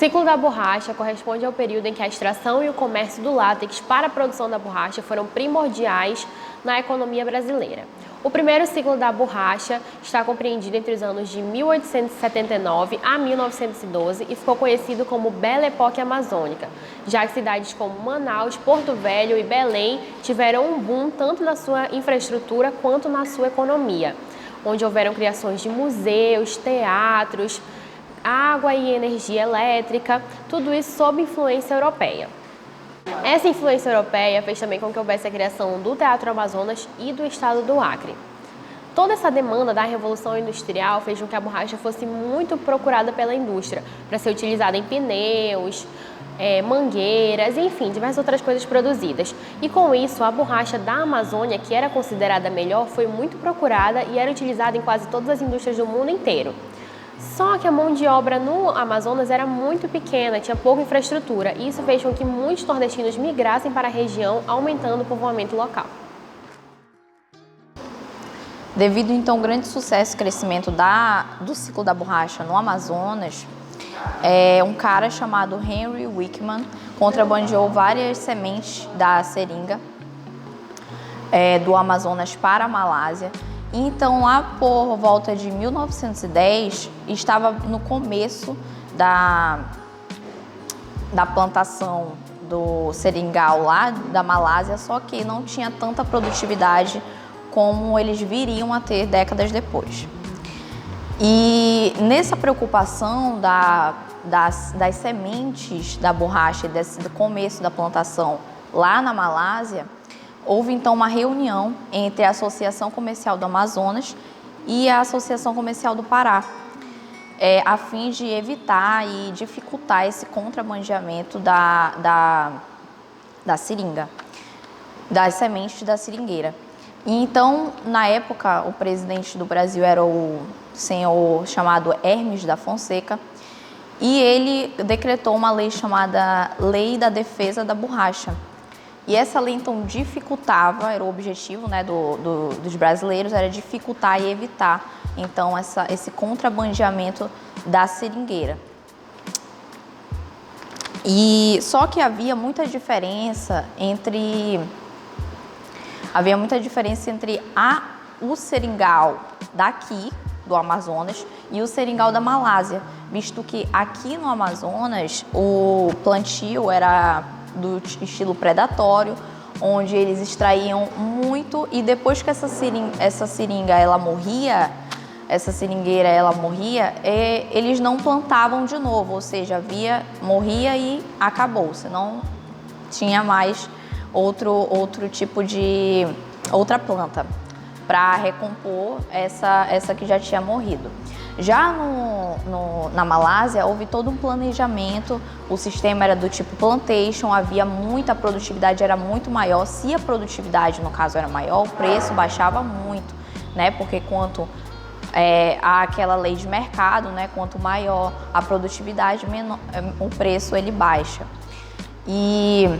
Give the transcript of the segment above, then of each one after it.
ciclo da borracha corresponde ao período em que a extração e o comércio do látex para a produção da borracha foram primordiais na economia brasileira. O primeiro ciclo da borracha está compreendido entre os anos de 1879 a 1912 e ficou conhecido como Belle Époque Amazônica, já que cidades como Manaus, Porto Velho e Belém tiveram um boom tanto na sua infraestrutura quanto na sua economia, onde houveram criações de museus, teatros, água e energia elétrica, tudo isso sob influência europeia. Essa influência europeia fez também com que houvesse a criação do Teatro Amazonas e do estado do Acre. Toda essa demanda da Revolução Industrial fez com que a borracha fosse muito procurada pela indústria, para ser utilizada em pneus, mangueiras, enfim, diversas outras coisas produzidas. E com isso, a borracha da Amazônia, que era considerada melhor, foi muito procurada e era utilizada em quase todas as indústrias do mundo inteiro. Só que a mão de obra no Amazonas era muito pequena, tinha pouca infraestrutura, e isso fez com que muitos nordestinos migrassem para a região, aumentando o povoamento local. Devido então ao grande sucesso e crescimento do ciclo da borracha no Amazonas, um cara chamado Henry Wickman contrabandeou várias sementes da seringa do Amazonas para a Malásia. Então, lá por volta de 1910, estava no começo da plantação do seringal lá da Malásia, só que não tinha tanta produtividade como eles viriam a ter décadas depois. E nessa preocupação das sementes da borracha do começo da plantação lá na Malásia, houve então uma reunião entre a Associação Comercial do Amazonas e a Associação Comercial do Pará, a fim de evitar e dificultar esse contrabandeamento da seringa, das sementes da seringueira. E então, na época, o presidente do Brasil era o senhor chamado Hermes da Fonseca, e ele decretou uma lei chamada Lei da Defesa da Borracha. E essa lei, então, dificultava, era o objetivo, né, dos brasileiros, era dificultar e evitar, então, esse contrabandeamento da seringueira. E só que havia muita diferença entre o seringal daqui, do Amazonas, e o seringal da Malásia, visto que aqui no Amazonas o plantio era do estilo predatório, onde eles extraíam muito, e depois que essa seringueira ela morria, eles não plantavam de novo, ou seja, morria e acabou, você não tinha mais outro tipo de outra planta para recompor essa que já tinha morrido. Já na Malásia, houve todo um planejamento, o sistema era do tipo plantation, havia muita produtividade, era muito maior. Se a produtividade, no caso, era maior, o preço baixava muito, né? Porque quanto há aquela lei de mercado, né? Quanto maior a produtividade, menor, o preço ele baixa. E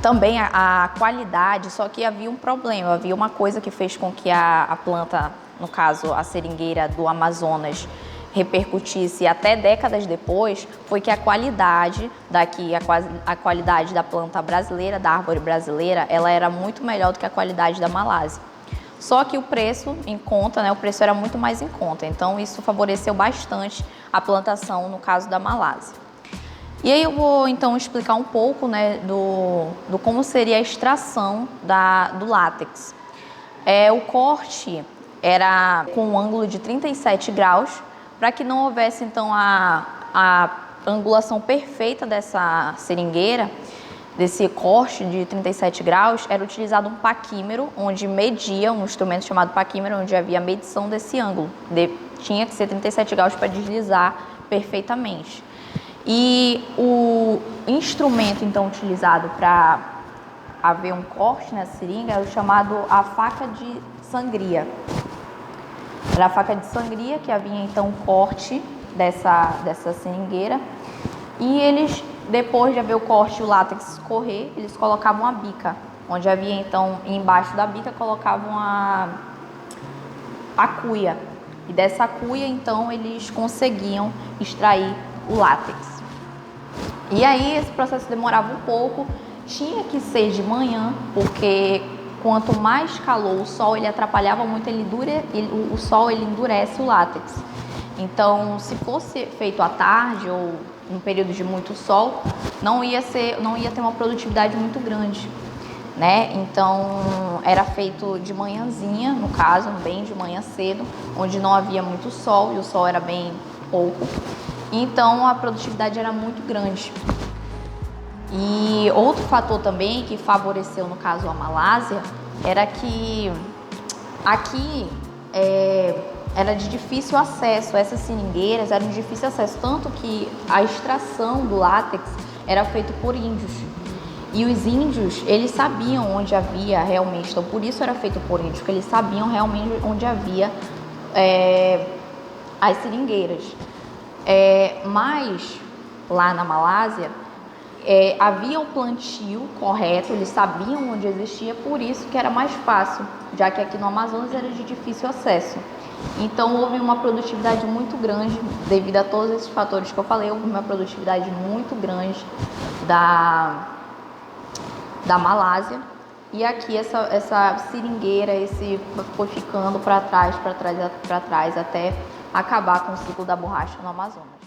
também a qualidade, só que havia um problema, havia uma coisa que fez com que a planta, no caso a seringueira do Amazonas, repercutisse até décadas depois, foi que a qualidade a qualidade da planta brasileira, da árvore brasileira, ela era muito melhor do que a qualidade da Malásia. Só que o preço em conta, né, o preço era muito mais em conta, então isso favoreceu bastante a plantação no caso da Malásia. E aí eu vou então explicar um pouco, né, do como seria a extração do látex. O corte era com um ângulo de 37 graus, para que não houvesse então a angulação perfeita dessa seringueira, desse corte de 37 graus, era utilizado um paquímero, onde media, um instrumento chamado paquímero, onde havia a medição desse ângulo. Tinha que ser 37 graus para deslizar perfeitamente. E o instrumento, então, utilizado para haver um corte na seringa é o chamado a faca de sangria. Era a faca de sangria que havia, então, um corte dessa seringueira. E eles, depois de haver o corte e o látex escorrer, eles colocavam a bica, onde havia, então, embaixo da bica, colocavam a cuia. E dessa cuia, então, eles conseguiam extrair o látex. E aí esse processo demorava um pouco, tinha que ser de manhã, porque quanto mais calor o sol, ele atrapalhava muito, o sol ele endurece o látex. Então, se fosse feito à tarde ou no período de muito sol, não ia ter uma produtividade muito grande, né? Então, era feito de manhãzinha, no caso, bem de manhã cedo, onde não havia muito sol e o sol era bem pouco. Então, a produtividade era muito grande. E outro fator também que favoreceu, no caso, a Malásia, era que aqui era de difícil acesso, essas seringueiras eram de difícil acesso, tanto que a extração do látex era feita por índios. E os índios, eles sabiam onde havia realmente, então por isso era feito por índios, porque eles sabiam realmente onde havia as seringueiras. Mas lá na Malásia, havia o plantio correto, eles sabiam onde existia, por isso que era mais fácil, já que aqui no Amazonas era de difícil acesso. Então houve uma produtividade muito grande, devido a todos esses fatores que eu falei, houve uma produtividade muito grande da Malásia. E aqui essa seringueira, foi ficando para trás, até acabar com o ciclo da borracha no Amazonas.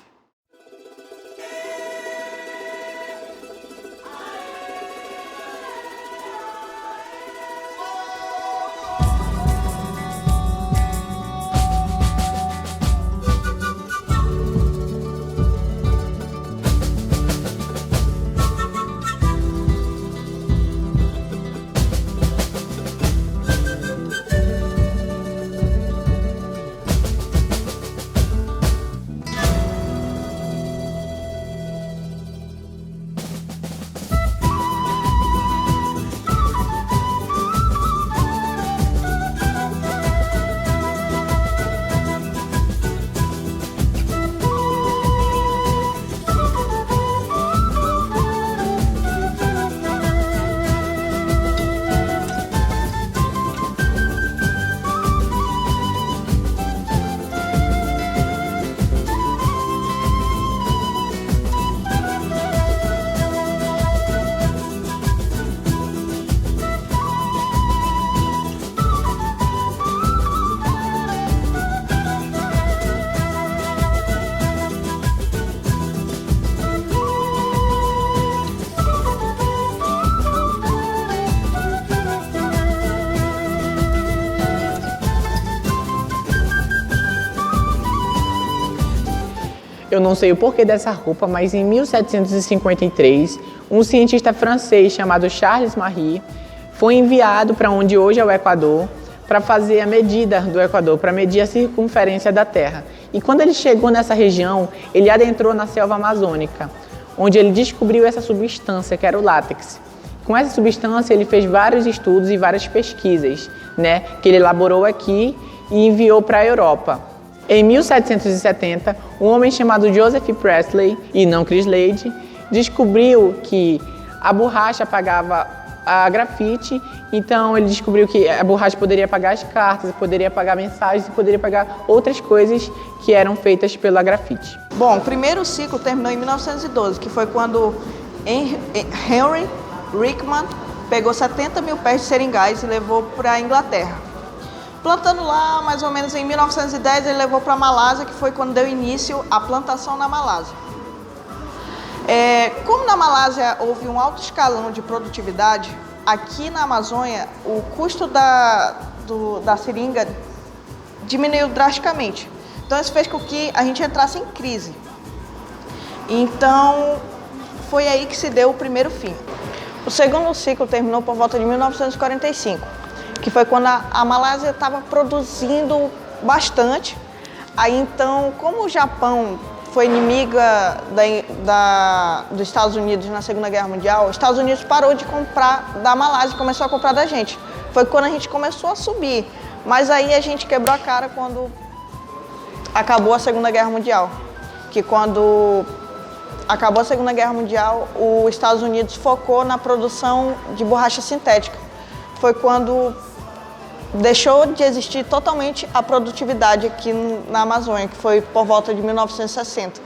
Eu não sei o porquê dessa roupa, mas em 1753, um cientista francês chamado Charles Marie foi enviado para onde hoje é o Equador, para fazer a medida do Equador, para medir a circunferência da Terra. E quando ele chegou nessa região, ele adentrou na selva amazônica, onde ele descobriu essa substância, que era o látex. Com essa substância, ele fez vários estudos e várias pesquisas, que ele elaborou aqui e enviou para a Europa. Em 1770, um homem chamado Joseph Priestley, e não Chris Lade, descobriu que a borracha apagava a grafite, então ele descobriu que a borracha poderia apagar as cartas, poderia apagar mensagens e poderia apagar outras coisas que eram feitas pela grafite. Bom, o primeiro ciclo terminou em 1912, que foi quando Henry Rickman pegou 70 mil pés de seringais e levou para a Inglaterra. Plantando lá, mais ou menos em 1910, ele levou para a Malásia, que foi quando deu início à plantação na Malásia. Como na Malásia houve um alto escalão de produtividade, aqui na Amazônia o custo da seringa diminuiu drasticamente. Então isso fez com que a gente entrasse em crise. Então foi aí que se deu o primeiro fim. O segundo ciclo terminou por volta de 1945. Que foi quando a Malásia estava produzindo bastante. Aí então, como o Japão foi inimiga dos Estados Unidos na Segunda Guerra Mundial, os Estados Unidos parou de comprar da Malásia e começou a comprar da gente. Foi quando a gente começou a subir. Mas aí a gente quebrou a cara quando acabou a Segunda Guerra Mundial. Que quando acabou a Segunda Guerra Mundial, os Estados Unidos focou na produção de borracha sintética. Foi quando deixou de existir totalmente a produtividade aqui na Amazônia, que foi por volta de 1960.